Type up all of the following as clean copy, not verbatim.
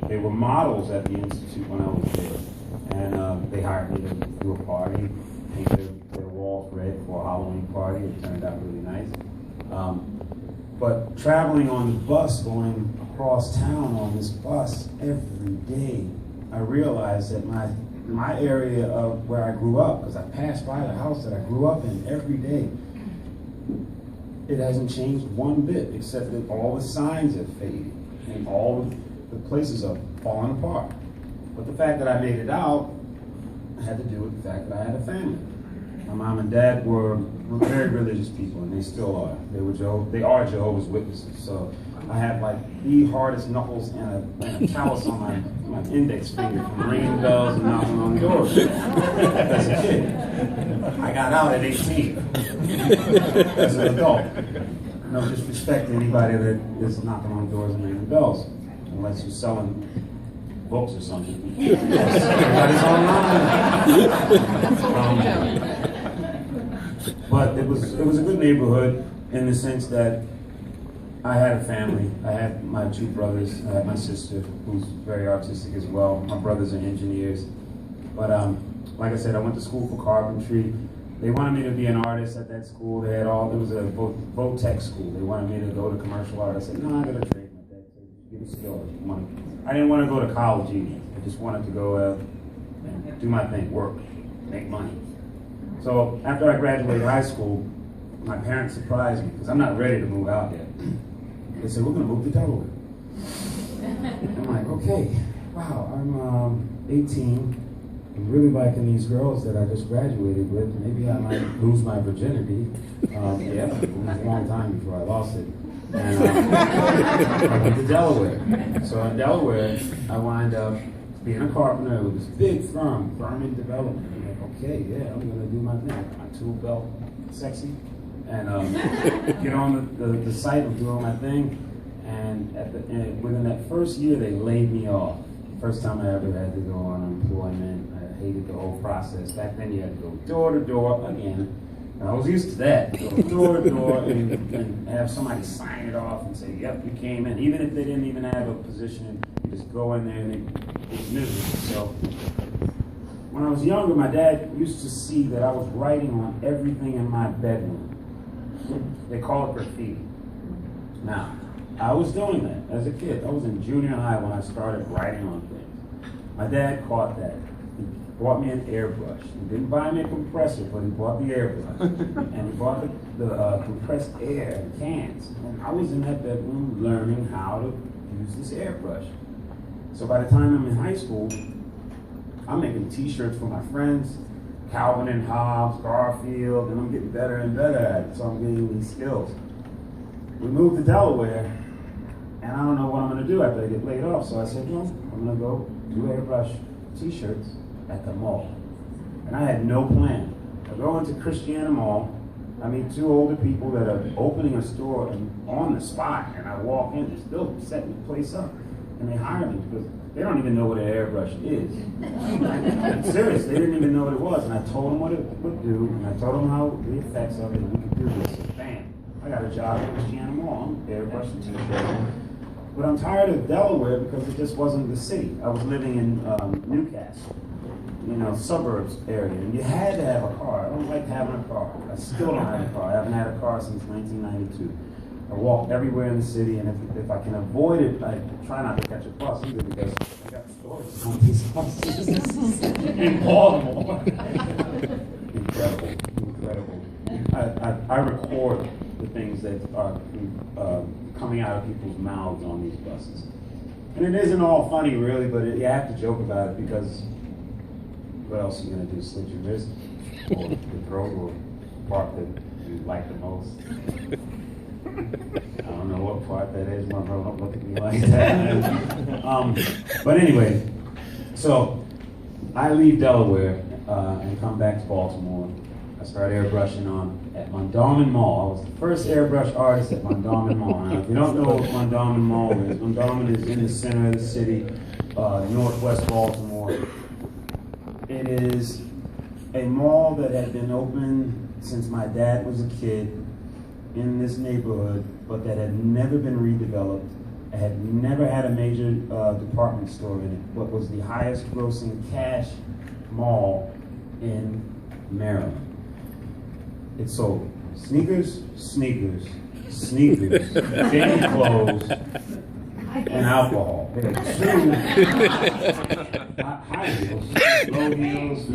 they were models at the Institute when I was there. And they hired me to do a party, paint their walls red for a Halloween party. It turned out really nice. But traveling on the bus, going across town on this bus every day, I realized that my area of where I grew up, because I passed by the house that I grew up in every day, it hasn't changed one bit, except that all the signs have faded and all the places are falling apart. But the fact that I made it out had to do with the fact that I had a family. My mom and dad were very religious people, and they still are. They are Jehovah's Witnesses. So I had like the hardest knuckles and a callus on my index finger from ringing bells and knocking on doors as a kid. I got out at 18 as an adult. No disrespect to anybody that is knocking on doors and ringing bells, unless you're selling books or something. Everybody's online. But it was a good neighborhood in the sense that I had a family. I had my 2 brothers. I had my sister, who's very artistic as well. My brothers are engineers. But like I said, I went to school for carpentry. They wanted me to be an artist at that school. It was a Vo-Tech school. They wanted me to go to commercial art. I said, no, I got to trade my dad. Give me skills. I didn't want to go to college either. I just wanted to go and do my thing, work, make money. So after I graduated high school, my parents surprised me because I'm not ready to move out yet. They said, we're going to move to Delaware. I'm like, okay, wow, I'm 18. I'm really liking these girls that I just graduated with. Maybe I might lose my virginity. Yeah, it was a long time before I lost it. And I went to Delaware. So in Delaware, I wind up being a carpenter with this big firm in development. I'm like, okay, yeah, I'm going to do my thing. My tool belt, sexy. And get on the site and do all my thing. And within that first year, they laid me off. First time I ever had to go on unemployment. I hated the whole process. Back then, you had to go door to door again. And I was used to that. Go door to door and have somebody sign it off and say, yep, you came in. Even if they didn't even have a position, you just go in there and it was miserable. So when I was younger, my dad used to see that I was writing on everything in my bedroom. They call it graffiti. Now, I was doing that as a kid. I was in junior high when I started writing on things. My dad caught that. He bought me an airbrush. He didn't buy me a compressor, but he bought the airbrush. And he bought the compressed air in cans. And I was in that bedroom learning how to use this airbrush. So by the time I'm in high school, I'm making t-shirts for my friends, Calvin and Hobbes, Garfield, and I'm getting better and better at it, so I'm getting these skills. We moved to Delaware, and I don't know what I'm going to do after I get laid off, so I said, no, I'm going to go do airbrush t-shirts at the mall. And I had no plan. I go into Christiana Mall, I meet 2 older people that are opening a store on the spot, and I walk in, they're still setting the place up, and they hire me because they don't even know what an airbrush is. Seriously, they didn't even know what it was. And I told them what it would do, and I told them how the effects of it, and we could do this. So bam, I got a job at Christiana Mall, airbrushing t-shirts. But I'm tired of Delaware because it just wasn't the city. I was living in Newcastle, suburbs area, and you had to have a car. I don't like having a car. I still don't have a car. I haven't had a car since 1992. I walk everywhere in the city, and if I can avoid it, I try not to catch a bus either because I got stories on these buses in Baltimore. Incredible. I record the things that are coming out of people's mouths on these buses. And it isn't all funny, really, but you have to joke about it because what else are you going to do? Slit your wrist or your throat or part that you like the most? I don't know what part that is. My bro don't look at me like that. But anyway, so I leave Delaware and come back to Baltimore. I start airbrushing at Mondawmin Mall. I was the first airbrush artist at Mondawmin Mall. Now, if you don't know what Mondawmin Mall is, Mondawmin is in the center of the city, northwest Baltimore. It is a mall that had been open since my dad was a kid in this neighborhood, but that had never been redeveloped. It had never had a major department store in it. What was the highest grossing cash mall in Maryland. It sold sneakers, baby clothes, and alcohol. They had two high heels, low heels,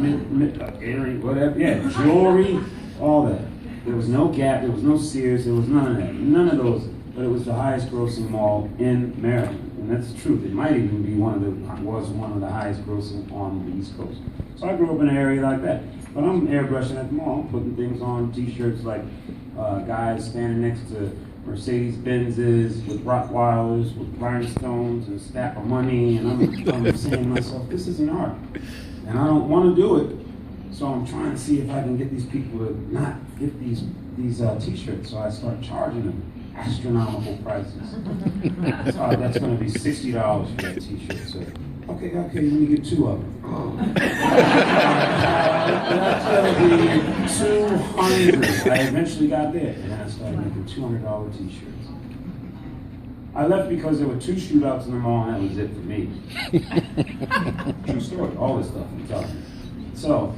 earring, whatever. Yeah, jewelry, all that. There was no Gap, there was no Sears, there was none of that. None of those. But it was the highest grossing mall in Maryland. And that's the truth. It might even be one of the highest grossing on the East Coast. So I grew up in an area like that. But I'm airbrushing at the mall, putting things on, t-shirts like guys standing next to Mercedes Benzes with Rottweilers, with rhinestones and a stack of money, and I'm saying to myself, this isn't art. And I don't want to do it. So I'm trying to see if I can get these people to not get these t-shirts. So I start charging them astronomical prices. So that's going to be $60 for that t-shirt. So, okay, let me get two of them. That's going to be $200. I eventually got there, and then I started making $200 t-shirts. I left because there were 2 shootouts in the mall, and that was it for me. True story, all this stuff I'm telling you. So,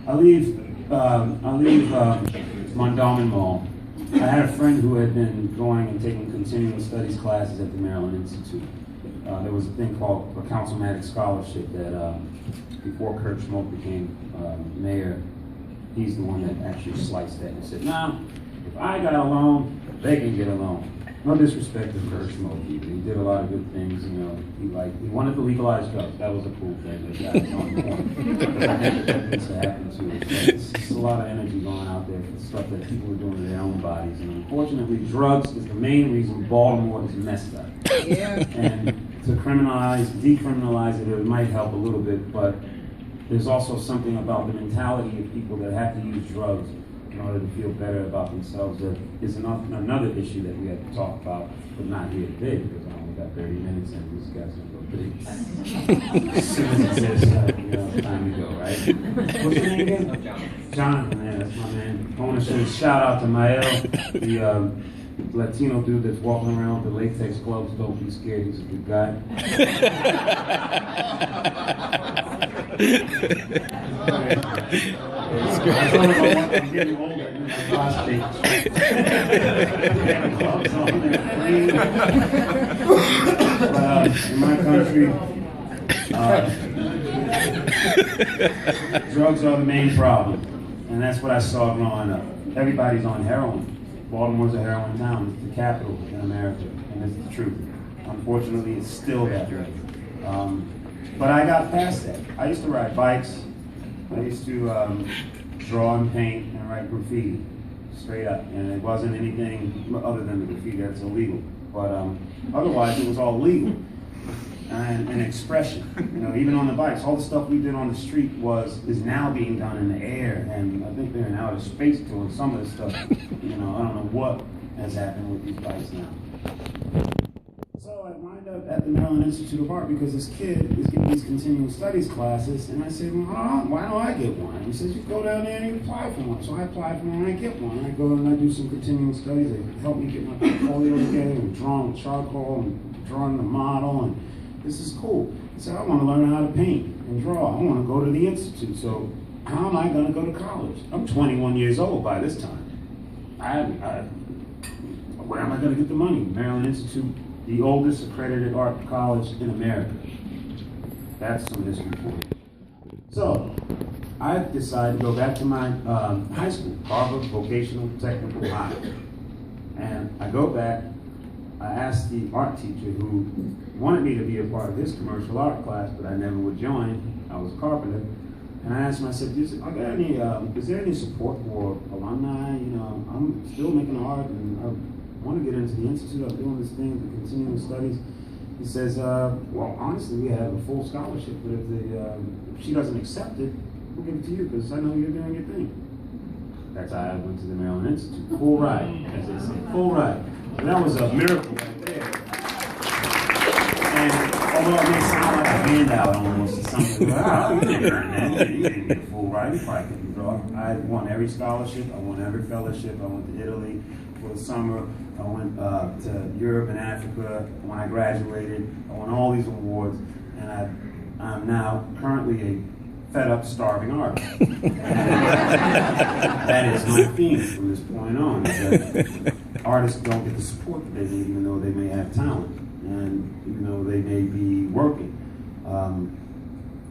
I leave Mondawmin Mall. I had a friend who had been going and taking continuing studies classes at the Maryland Institute. There was a thing called a councilmatic scholarship that before Kurt Schmoke became mayor, he's the one that actually sliced that and said, no, if I got a loan, they can get a loan. No disrespect to Kurt Schmoke, he did a lot of good things, you know. He wanted to legalize drugs. That was a cool thing. That was on the point. But I think that needs to happen too. It's a lot of energy going out there for stuff that people are doing to their own bodies. And unfortunately, drugs is the main reason Baltimore is messed up. Yeah. And to decriminalize it, it might help a little bit, but there's also something about the mentality of people that have to use drugs in order to feel better about themselves. That is another issue that we have to talk about, but not here today, because I only got 30 minutes and these guys are going to go big. As soon as it says, time to go, right? What's your name again? Jonathan, man, that's my man. I want to shout out to Mael, the Latino dude that's walking around with the latex gloves. Don't be scared, he's a good guy. I'm getting older. In my country, drugs are the main problem, and that's what I saw growing up. Everybody's on heroin. Baltimore's a heroin town. It's the capital in America, and it's the truth. Unfortunately, it's still that way. But I got past that. I used to ride bikes. I used to draw and paint and write graffiti, straight up. And it wasn't anything other than the graffiti that's illegal. But otherwise, it was all legal. And expression. You know, even on the bikes, all the stuff we did on the street is now being done in the air. And I think they're in outer space doing some of the stuff. You know, I don't know what has happened with these bikes now. So I wind up at the Maryland Institute of Art because this kid is getting these continuing studies classes, and I said, well, why don't I get one? And he says, you go down there and you apply for one. So I apply for one and I get one. And I go and I do some continuing studies. They help me get my portfolio together and drawing with charcoal and drawing the model, and this is cool. I said, I want to learn how to paint and draw. I want to go to the Institute. So how am I going to go to college? I'm 21 years old by this time. Where am I going to get the money? Maryland Institute, the oldest accredited art college in America. That's some history for you. So I decided to go back to my high school, Harvard Vocational Technical High. And I go back, I asked the art teacher who wanted me to be a part of his commercial art class, but I never would join. I was a carpenter. And I asked him, I said, is there any support for alumni? You know, I'm still making art and I want to get into the Institute. I'm doing this thing, the continuing studies. He says, well, honestly, we have a full scholarship, but if she doesn't accept it, we'll give it to you because I know you're doing your thing. That's how I went to the Maryland Institute. Full ride, as they say, full ride. And that was a miracle right there. And although it may sound like a handout almost, it's something like, you didn't earn that. You didn't get a full ride. You probably couldn't draw. I won every scholarship. I won every fellowship. I went to Italy, for the summer. I went to Europe and Africa. When I graduated, I won all these awards, and I'm now currently a fed up, starving artist. That is my theme from this point on. Is that artists don't get the support that they need, even though they may have talent, and even though they may be working.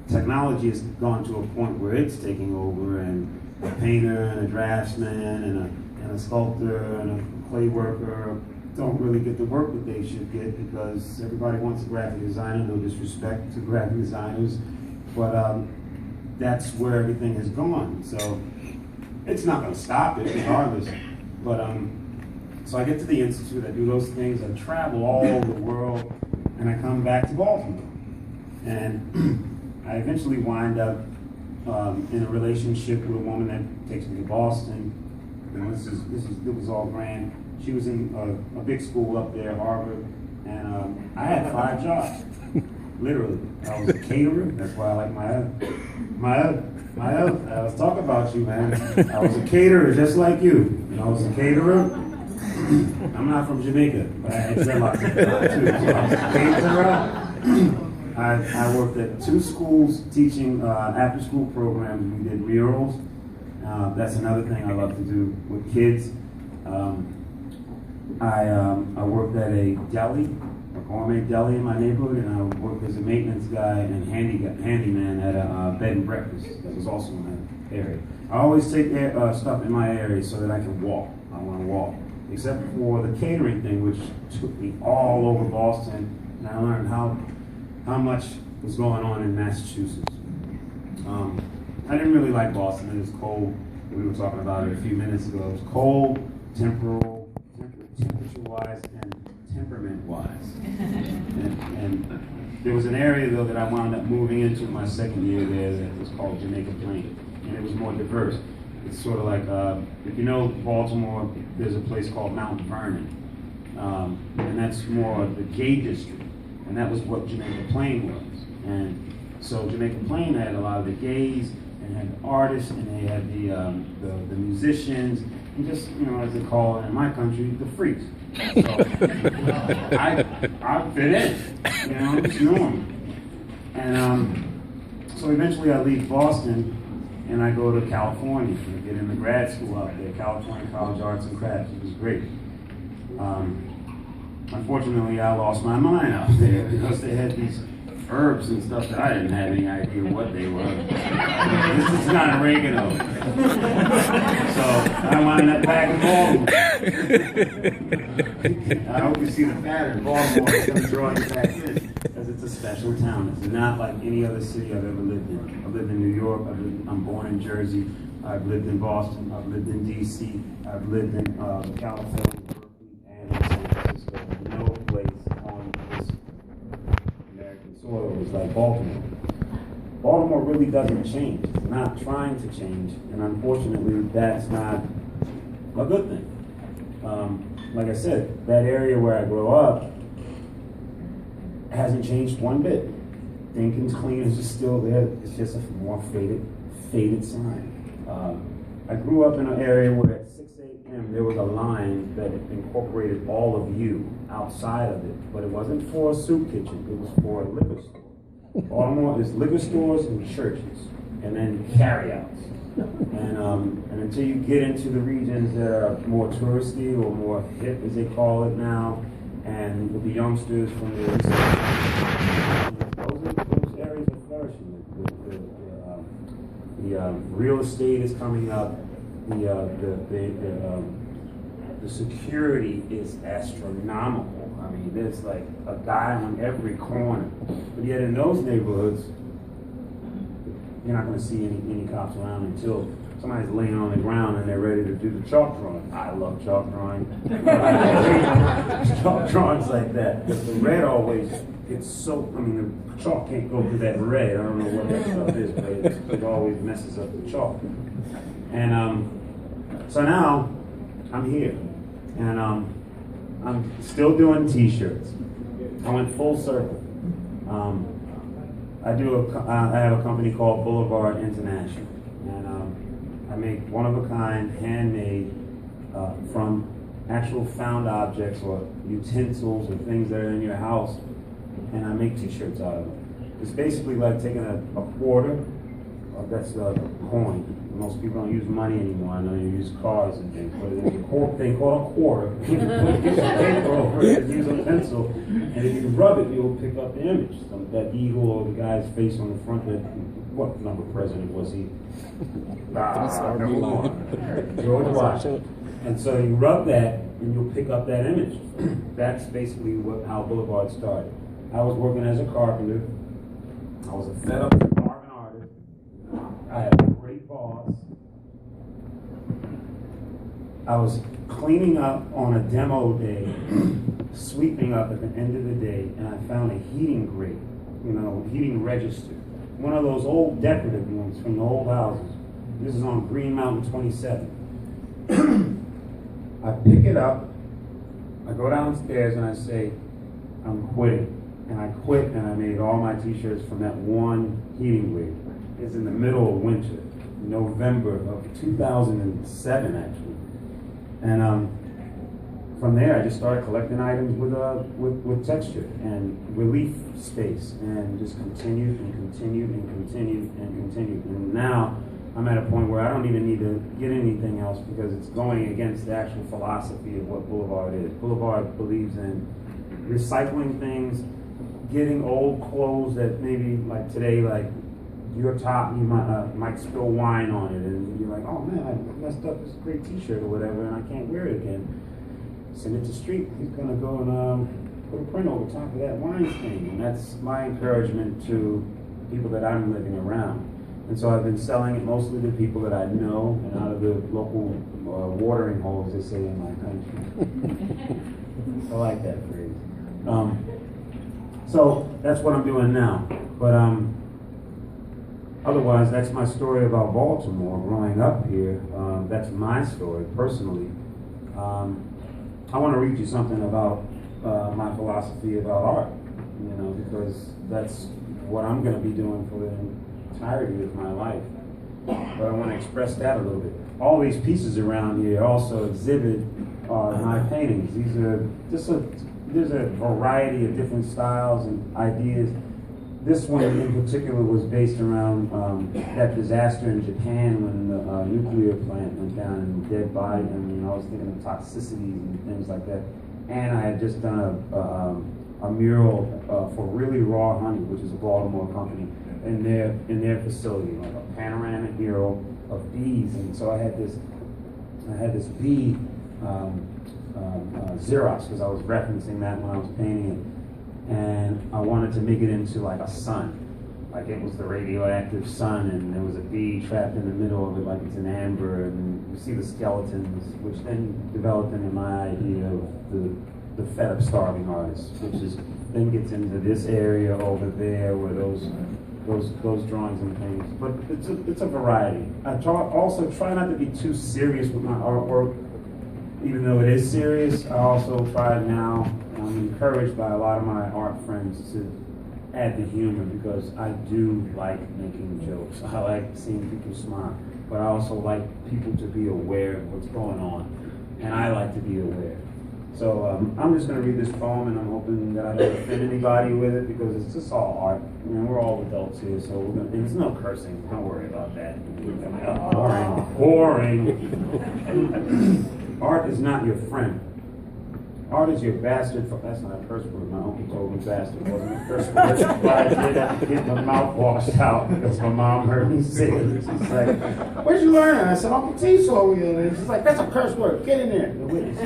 Technology has gone to a point where it's taking over, and a painter and a draftsman and a sculptor and a clay worker don't really get the work that they should get because everybody wants a graphic designer. No disrespect to graphic designers, but that's where everything has gone. So it's not going to stop it regardless. But so I get to the Institute, I do those things, I travel all over the world, and I come back to Baltimore. And I eventually wind up in a relationship with a woman that takes me to Boston. You know, it was all grand. She was in a big school up there, Harvard, and I had 5 jobs, literally. I was a caterer. That's why I like I was talking about you, man. I was a caterer just like you. You know, I was a caterer. I'm not from Jamaica, but I had dreadlocks too. So I was a caterer. I worked at 2 schools teaching after-school programs. We did murals. That's another thing I love to do with kids. I worked at a deli, a gourmet deli in my neighborhood, and I worked as a maintenance guy and handyman at a bed and breakfast that was also in that area. I always take stuff in my area so that I can walk. I want to walk, except for the catering thing, which took me all over Boston, and I learned how much was going on in Massachusetts. I didn't really like Boston. It was cold. We were talking about it a few minutes ago. It was cold, temperature-wise, and temperament-wise. And there was an area, though, that I wound up moving into my second year there that was called Jamaica Plain, and it was more diverse. It's sort of like, if you know Baltimore, there's a place called Mount Vernon, and that's more of the gay district. And that was what Jamaica Plain was. And so Jamaica Plain had a lot of the gays, and had the artists, and they had the musicians, and just, you know, as they call it in my country, the freaks. So I fit in, you know, it's normal. And so eventually I leave Boston, and I go to California, and I get into grad school out there, California College of Arts and Crafts. It was great. Unfortunately, I lost my mind out there because they had these herbs and stuff that I didn't have any idea what they were. This is not oregano. So I wound up back in Baltimore. I hope you see the pattern. Baltimore is going to draw you back in because it's a special town. It's not like any other city I've ever lived in. I've lived in New York. I'm born in Jersey. I've lived in Boston. I've lived in D.C. I've lived in California. No place on this American soil is like Baltimore. Baltimore really doesn't change. It's not trying to change, and unfortunately, that's not a good thing. Like I said, that area where I grew up hasn't changed one bit. Dinkins Clean is just still there. It's just a more faded sign. I grew up in an area where at 6 a.m. there was a line that incorporated all of you outside of it, but it wasn't for a soup kitchen, it was for a liquor store. Baltimore is liquor stores and churches, and then carryouts. And until you get into the regions that are more touristy or more hip, as they call it now, and with the youngsters from the those areas are flourishing. The real estate is coming up. The security is astronomical. I mean, there's like a guy on every corner. But yet in those neighborhoods, you're not going to see any cops around until somebody's laying on the ground and they're ready to do the chalk drawing. I love chalk drawing. Chalk drawings like that. Because the red always gets so, I mean, the chalk can't go through that red. I don't know what that stuff is, but it always messes up the chalk. And so now I'm here. And I'm still doing t-shirts. I went full circle. I have a company called Boulevard International, and I make one-of-a-kind, handmade, from actual found objects or utensils or things that are in your house, and I make t-shirts out of them. It's basically like taking a quarter, that's a coin. Most people don't use money anymore. I know you use cards and things, but it's a thing called a quarter. You put a piece of paper over it, use a pencil, and if you rub it, you'll pick up the image. That eagle or the guy's face on the front. What number president was he? Number one. George Washington. And so you rub that, and you'll pick up that image. That's basically how Boulevard started. I was working as a carpenter. I was a fed-up carving artist. I had a great boss. I was cleaning up on a demo day, sweeping up at the end of the day, and I found a heating grate, heating register. One of those old decorative ones from the old houses. This is on Green Mountain 27. I pick it up, I go downstairs and I say, I'm quitting. And I quit and I made all my t-shirts from that one heating grate. It's in the middle of winter, November of 2007 actually. And from there I just started collecting items with texture and relief space, and just continued and continued and continued and continued. And now I'm at a point where I don't even need to get anything else because it's going against the actual philosophy of what Boulevard is. Boulevard believes in recycling things, getting old clothes that maybe like today, like your top, you might spill wine on it, and you're like, oh man, I messed up this great t-shirt or whatever, and I can't wear it again. Send it to Street. He's gonna go and put a print over top of that wine stain. And that's my encouragement to people that I'm living around. And so I've been selling it mostly to people that I know and out of the local watering holes, they say in my country. I like that phrase. So that's what I'm doing now. But otherwise, that's my story about Baltimore, growing up here. That's my story, personally. I want to read you something about my philosophy about art, because that's what I'm going to be doing for the entirety of my life. But I want to express that a little bit. All these pieces around here also exhibit my paintings. These are there's a variety of different styles and ideas. This one in particular was based around that disaster in Japan when the nuclear plant went down and dead body. I was thinking of toxicities and things like that. And I had just done a mural for Really Raw Honey, which is a Baltimore company, in their facility, like a panoramic mural of bees. And so I had this bee Xerox, because I was referencing that when I was painting it. And I wanted to make it into like a sun, like it was the radioactive sun, and there was a bee trapped in the middle of it, like it's an amber, and you see the skeletons, which then developed into my idea of the fed up starving artist, which is then gets into this area over there where those drawings and things. But it's a variety. I also try not to be too serious with my artwork, even though it is serious. I also try now. I'm encouraged by a lot of my art friends to add the humor, because I do like making jokes. I like seeing people smile, but I also like people to be aware of what's going on, and I like to be aware. So I'm just going to read this poem, and I'm hoping that I don't offend anybody with it, because it's just all art. We're all adults here, so and there's no cursing. Don't worry about that. Boring. Art is not your friend. Art is your bastard. That's not a curse word. My uncle told me bastard wasn't a curse word. But I did have to get my mouth washed out because my mom heard me say it. She's like, "Where'd you learn it?" I said, "Uncle T told me." And she's like, "That's a curse word. Get in there." The witness.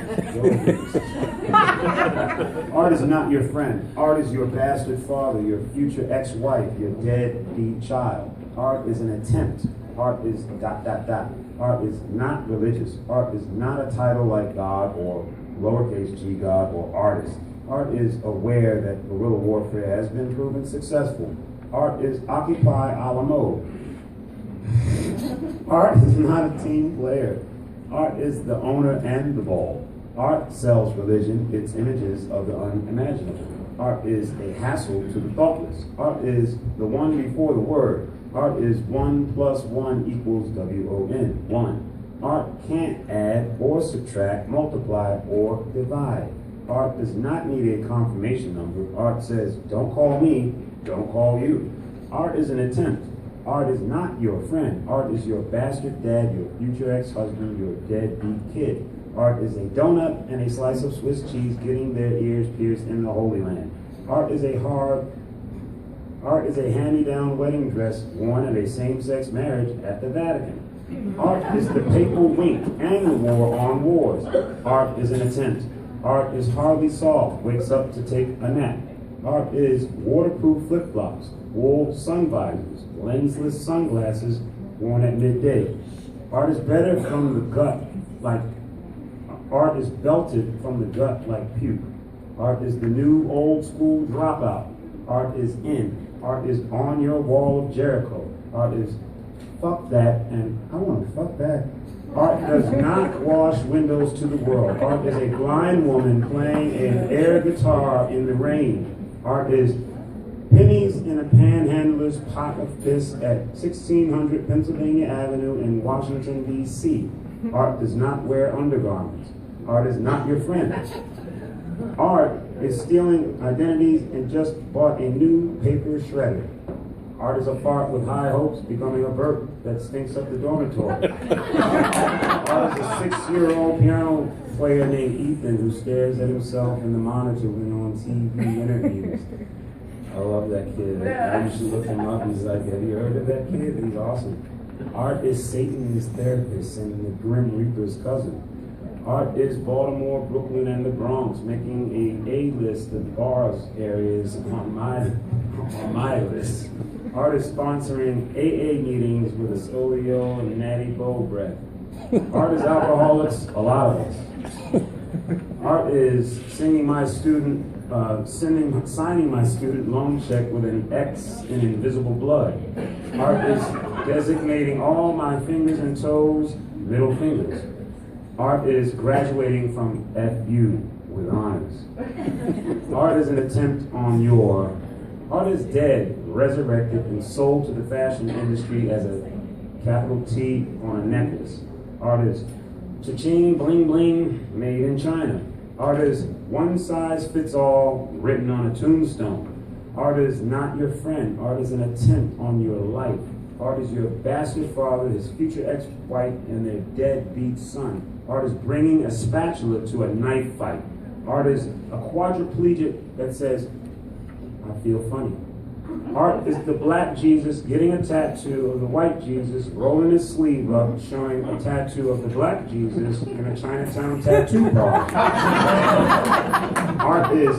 Art is not your friend. Art is your bastard father, your future ex-wife, your deadbeat child. Art is an attempt. Art is ... Art is not religious. Art is not a title like God or lowercase g God or artist. Art is aware that guerrilla warfare has been proven successful. Art is occupy a la mode. Art is not a team player. Art is the owner and the ball. Art sells religion, its images of the unimaginable. Art is a hassle to the thoughtless. Art is the one before the word. Art is 1 + 1 = WON. 1. Art can't add or subtract, multiply or divide. Art does not need a confirmation number. Art says, don't call me, don't call you. Art is an attempt. Art is not your friend. Art is your bastard dad, your future ex-husband, your deadbeat kid. Art is a donut and a slice of Swiss cheese getting their ears pierced in the Holy Land. Art is a hand-me-down wedding dress worn at a same-sex marriage at the Vatican. Art is the papal wink and the war on wars. Art is an attempt. Art is hardly soft, wakes up to take a nap. Art is waterproof flip-flops, wool sun visors, lensless sunglasses worn at midday. Art is better from the gut, art is belted from the gut like puke. Art is the new old school dropout. Art is in. Art is on your wall of Jericho. Art is fuck that and I want to fuck that. Art does not wash windows to the world. Art is a blind woman playing an air guitar in the rain. Art is pennies in a panhandler's pot of piss at 1600 Pennsylvania Avenue in Washington, D.C. Art does not wear undergarments. Art is not your friend. Art is stealing identities and just bought a new paper shredder. Art is a fart with high hopes becoming a burp that stinks up the dormitory. Art is a 6-year-old piano player named Ethan who stares at himself in the monitor when on TV interviews. I love that kid. I used to look him up and he's like, have you heard of that kid? He's awesome. Art is Satan's therapist and the Grim Reaper's cousin. Art is Baltimore, Brooklyn, and the Bronx, making a A-list of bars areas on my list. Art is sponsoring AA meetings with a Solio and Natty Bow breath. Art is alcoholics, a lot of us. Art is signing my student loan check with an X in invisible blood. Art is designating all my fingers and toes middle fingers. Art is graduating from FU with honors. Art is an attempt on your. Art is dead, resurrected, and sold to the fashion industry as a capital T on a necklace. Art is cha-ching, bling bling, made in China. Art is one size fits all, written on a tombstone. Art is not your friend. Art is an attempt on your life. Art is your bastard father, his future ex-wife, and their deadbeat son. Art is bringing a spatula to a knife fight. Art is a quadriplegic that says, I feel funny. Art is the black Jesus getting a tattoo of the white Jesus, rolling his sleeve up, showing a tattoo of the black Jesus in a Chinatown tattoo bar. Art is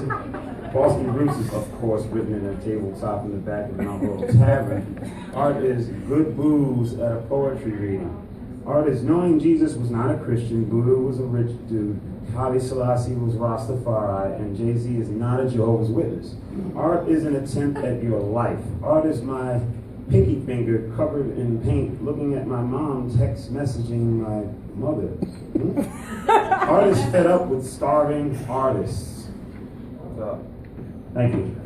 Boston Bruce's, of course, written in a tabletop in the back of an old tavern. Art is good booze at a poetry reading. Art is knowing Jesus was not a Christian, Buddha was a rich dude, Haile Selassie was Rastafari, and Jay-Z is not a Jehovah's Witness. Art is an attempt at your life. Art is my pinky finger covered in paint, looking at my mom text messaging my mother. Art is fed up with starving artists. Thank you.